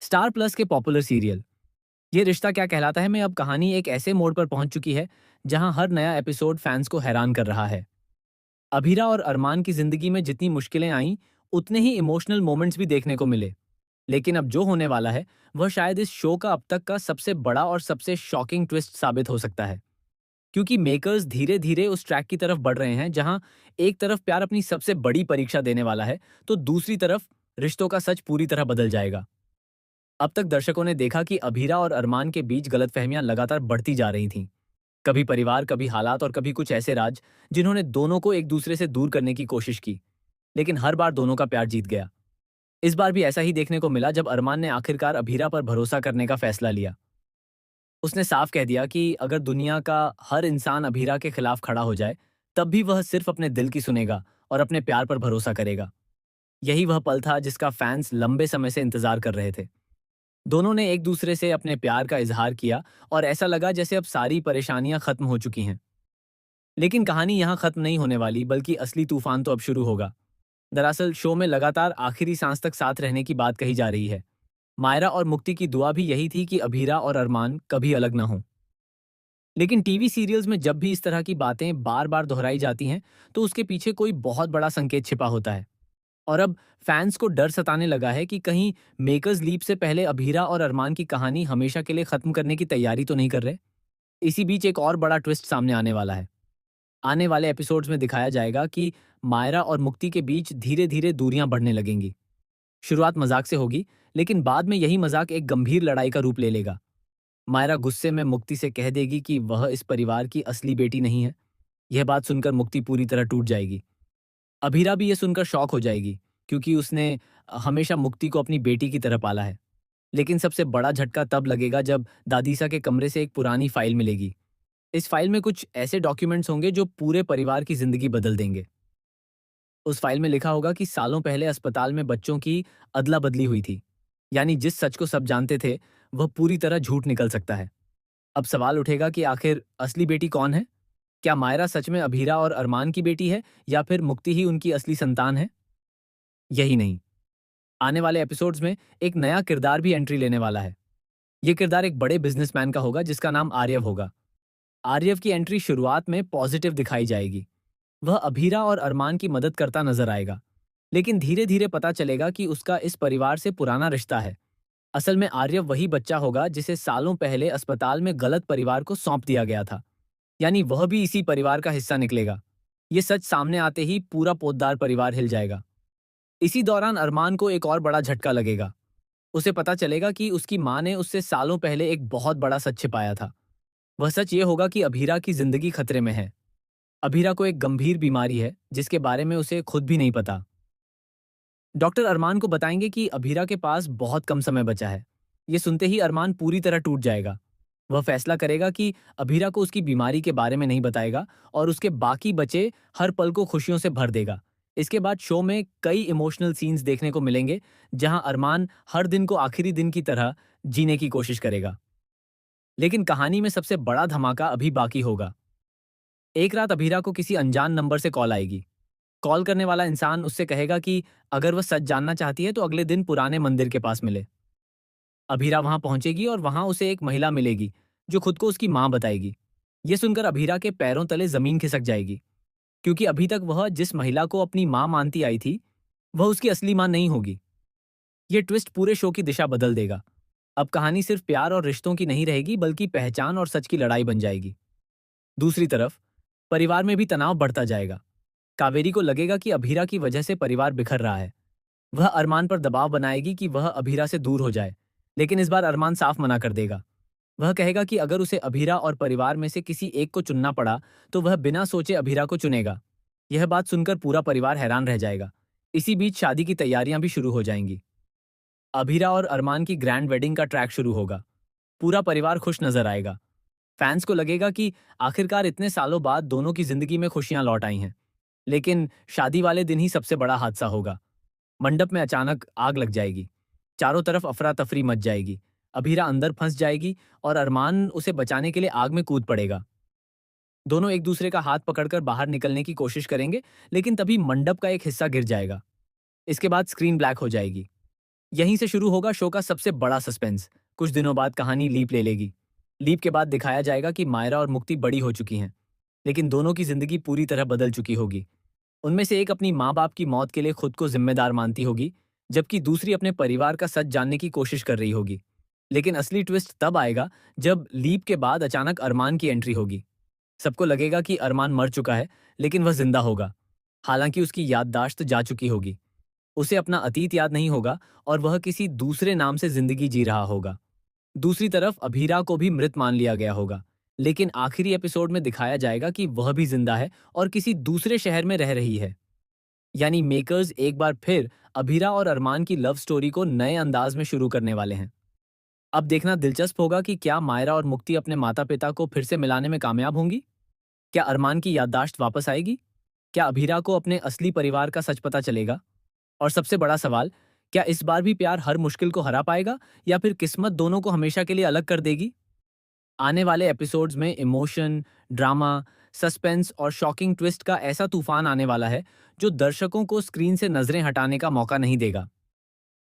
Star plus के popular serial ये रिश्ता क्या कहलाता है में अब कहानी एक ऐसे मोड़ पर पहुंच चुकी है जहां हर नया एपिसोड फैंस को हैरान कर रहा है। अभीरा और अरमान की जिंदगी में जितनी मुश्किलें आईं, उतने ही इमोशनल मोमेंट्स भी देखने को मिले। लेकिन अब जो होने वाला है वह शायद इस शो का अब तक का सबसे बड़ा और सबसे शॉकिंग ट्विस्ट साबित हो सकता है। क्योंकि मेकर्स धीरे धीरे उस ट्रैक की तरफ बढ़ रहे हैं जहां एक तरफ प्यार अपनी सबसे बड़ी परीक्षा देने वाला है, तो दूसरी तरफ रिश्तों का सच पूरी तरह बदल जाएगा। अब तक दर्शकों ने देखा कि अभीरा और अरमान के बीच गलतफहमियां लगातार बढ़ती जा रही थीं। कभी परिवार, कभी हालात और कभी कुछ ऐसे राज जिन्होंने दोनों को एक दूसरे से दूर करने की कोशिश की। लेकिन हर बार दोनों का प्यार जीत गया। इस बार भी ऐसा ही देखने को मिला जब अरमान ने आखिरकार अभीरा पर भरोसा करने का फैसला लिया। उसने साफ कह दिया कि अगर दुनिया का हर इंसान अभीरा के खिलाफ खड़ा हो जाए, तब भी वह सिर्फ अपने दिल की सुनेगा और अपने प्यार पर भरोसा करेगा। यही वह पल था जिसका फैंस लंबे समय से इंतजार कर रहे थे। दोनों ने एक दूसरे से अपने प्यार का इजहार किया और ऐसा लगा जैसे अब सारी परेशानियां खत्म हो चुकी हैं। लेकिन कहानी यहां खत्म नहीं होने वाली, बल्कि असली तूफान तो अब शुरू होगा। दरअसल शो में लगातार आखिरी सांस तक साथ रहने की बात कही जा रही है। मायरा और मुक्ति की दुआ भी यही थी कि अभीरा और अरमान कभी अलग ना हों। लेकिन टीवी सीरियल्स में जब भी इस तरह की बातें बार बार दोहराई जाती हैं, तो उसके पीछे कोई बहुत बड़ा संकेत छिपा होता है। और अब फैंस को डर सताने लगा है कि कहीं मेकर्स लीप से पहले अभीरा और अरमान की कहानी हमेशा के लिए खत्म करने की तैयारी तो नहीं कर रहे। इसी बीच एक और बड़ा ट्विस्ट सामने आने वाला है। आने वाले एपिसोड्स में दिखाया जाएगा कि मायरा और मुक्ति के बीच धीरे धीरे दूरियां बढ़ने लगेंगी। शुरुआत मजाक से होगी, लेकिन बाद में यही मजाक एक गंभीर लड़ाई का रूप ले लेगा। मायरा गुस्से में मुक्ति से कह देगी कि वह इस परिवार की असली बेटी नहीं है। यह बात सुनकर मुक्ति पूरी तरह टूट जाएगी। अभीरा भी ये सुनकर शॉक हो जाएगी, क्योंकि उसने हमेशा मुक्ति को अपनी बेटी की तरह पाला है। लेकिन सबसे बड़ा झटका तब लगेगा जब दादीसा के कमरे से एक पुरानी फाइल मिलेगी। इस फाइल में कुछ ऐसे डॉक्यूमेंट्स होंगे जो पूरे परिवार की जिंदगी बदल देंगे। उस फाइल में लिखा होगा कि सालों पहले अस्पताल में बच्चों की अदला बदली हुई थी। यानी जिस सच को सब जानते थे, वह पूरी तरह झूठ निकल सकता है। अब सवाल उठेगा कि आखिर असली बेटी कौन है? क्या मायरा सच में अभीरा और अरमान की बेटी है, या फिर मुक्ति ही उनकी असली संतान है? यही नहीं, आने वाले एपिसोड्स में एक नया किरदार भी एंट्री लेने वाला है। ये किरदार एक बड़े बिजनेसमैन का होगा जिसका नाम आर्यव होगा। आर्यव की एंट्री शुरुआत में पॉजिटिव दिखाई जाएगी। वह अभीरा और अरमान की मदद करता नजर आएगा। लेकिन धीरे धीरे पता चलेगा कि उसका इस परिवार से पुराना रिश्ता है। असल में आर्यव वही बच्चा होगा जिसे सालों पहले अस्पताल में गलत परिवार को सौंप दिया गया था। यानी वह भी इसी परिवार का हिस्सा निकलेगा। ये सच सामने आते ही पूरा पोद्दार परिवार हिल जाएगा। इसी दौरान अरमान को एक और बड़ा झटका लगेगा। उसे पता चलेगा कि उसकी माँ ने उससे सालों पहले एक बहुत बड़ा सच छिपाया था। वह सच ये होगा कि अभीरा की जिंदगी खतरे में है। अभीरा को एक गंभीर बीमारी है जिसके बारे में उसे खुद भी नहीं पता। डॉक्टर अरमान को बताएंगे कि अभीरा के पास बहुत कम समय बचा है। ये सुनते ही अरमान पूरी तरह टूट जाएगा। वह फैसला करेगा कि अभीरा को उसकी बीमारी के बारे में नहीं बताएगा और उसके बाकी बचे हर पल को खुशियों से भर देगा। इसके बाद शो में कई इमोशनल सीन्स देखने को मिलेंगे, जहां अरमान हर दिन को आखिरी दिन की तरह जीने की कोशिश करेगा। लेकिन कहानी में सबसे बड़ा धमाका अभी बाकी होगा। एक रात अभीरा को किसी अनजान नंबर से कॉल आएगी। कॉल करने वाला इंसान उससे कहेगा कि अगर वह सच जानना चाहती है तो अगले दिन पुराने मंदिर के पास मिले। अभीरा वहां पहुंचेगी और वहां उसे एक महिला मिलेगी जो खुद को उसकी मां बताएगी। ये सुनकर अभीरा के पैरों तले जमीन खिसक जाएगी, क्योंकि अभी तक वह जिस महिला को अपनी मां मानती आई थी, वह उसकी असली मां नहीं होगी। ये ट्विस्ट पूरे शो की दिशा बदल देगा। अब कहानी सिर्फ प्यार और रिश्तों की नहीं रहेगी, बल्कि पहचान और सच की लड़ाई बन जाएगी। दूसरी तरफ परिवार में भी तनाव बढ़ता जाएगा। कावेरी को लगेगा कि अभीरा की वजह से परिवार बिखर रहा है। वह अरमान पर दबाव बनाएगी कि वह अभीरा से दूर हो जाए। लेकिन इस बार अरमान साफ मना कर देगा। वह कहेगा कि अगर उसे अभीरा और परिवार में से किसी एक को चुनना पड़ा, तो वह बिना सोचे अभीरा को चुनेगा। यह बात सुनकर पूरा परिवार हैरान रह जाएगा। इसी बीच शादी की तैयारियां भी शुरू हो जाएंगी। अभीरा और अरमान की ग्रैंड वेडिंग का ट्रैक शुरू होगा। पूरा परिवार खुश नजर आएगा। फैंस को लगेगा कि आखिरकार इतने सालों बाद दोनों की जिंदगी में खुशियां लौट आई हैं। लेकिन शादी वाले दिन ही सबसे बड़ा हादसा होगा। मंडप में अचानक आग लग जाएगी। चारों तरफ अफरा तफरी मच जाएगी। अभीरा अंदर फंस जाएगी और अरमान उसे बचाने के लिए आग में कूद पड़ेगा। दोनों एक दूसरे का हाथ पकड़कर बाहर निकलने की कोशिश करेंगे, लेकिन तभी मंडप का एक हिस्सा गिर जाएगा। इसके बाद स्क्रीन ब्लैक हो जाएगी। यहीं से शुरू होगा शो का सबसे बड़ा सस्पेंस। कुछ दिनों बाद कहानी लीप ले लेगी। लीप के बाद दिखाया जाएगा कि मायरा और मुक्ति बड़ी हो चुकी हैं, लेकिन दोनों की जिंदगी पूरी तरह बदल चुकी होगी। उनमें से एक अपनी माँ बाप की मौत के लिए खुद को जिम्मेदार मानती होगी, जबकि दूसरी अपने परिवार का सच जानने की कोशिश कर रही होगी। लेकिन असली ट्विस्ट तब आएगा जब लीप के बाद अचानक अरमान की एंट्री होगी। सबको लगेगा कि अरमान मर चुका है, लेकिन वह जिंदा होगा। हालांकि उसकी याददाश्त जा चुकी होगी। उसे अपना अतीत याद नहीं होगा और वह किसी दूसरे नाम से जिंदगी जी रहा होगा। दूसरी तरफ अभीरा को भी मृत मान लिया गया होगा, लेकिन आखिरी एपिसोड में दिखाया जाएगा कि वह भी जिंदा है और किसी दूसरे शहर में रह रही है। यानी मेकर्स एक बार फिर अभीरा और अरमान की लव स्टोरी को नए अंदाज में शुरू करने वाले हैं। अब देखना दिलचस्प होगा कि क्या मायरा और मुक्ति अपने माता पिता को फिर से मिलाने में कामयाब होंगी। क्या अरमान की याददाश्त वापस आएगी? क्या अभीरा को अपने असली परिवार का सच पता चलेगा? और सबसे बड़ा सवाल, क्या इस बार भी प्यार हर मुश्किल को हरा पाएगा या फिर किस्मत दोनों को हमेशा के लिए अलग कर देगी? आने वाले एपिसोड्स में इमोशन, ड्रामा, सस्पेंस और शॉकिंग ट्विस्ट का ऐसा तूफान आने वाला है जो दर्शकों को स्क्रीन से नजरें हटाने का मौका नहीं देगा।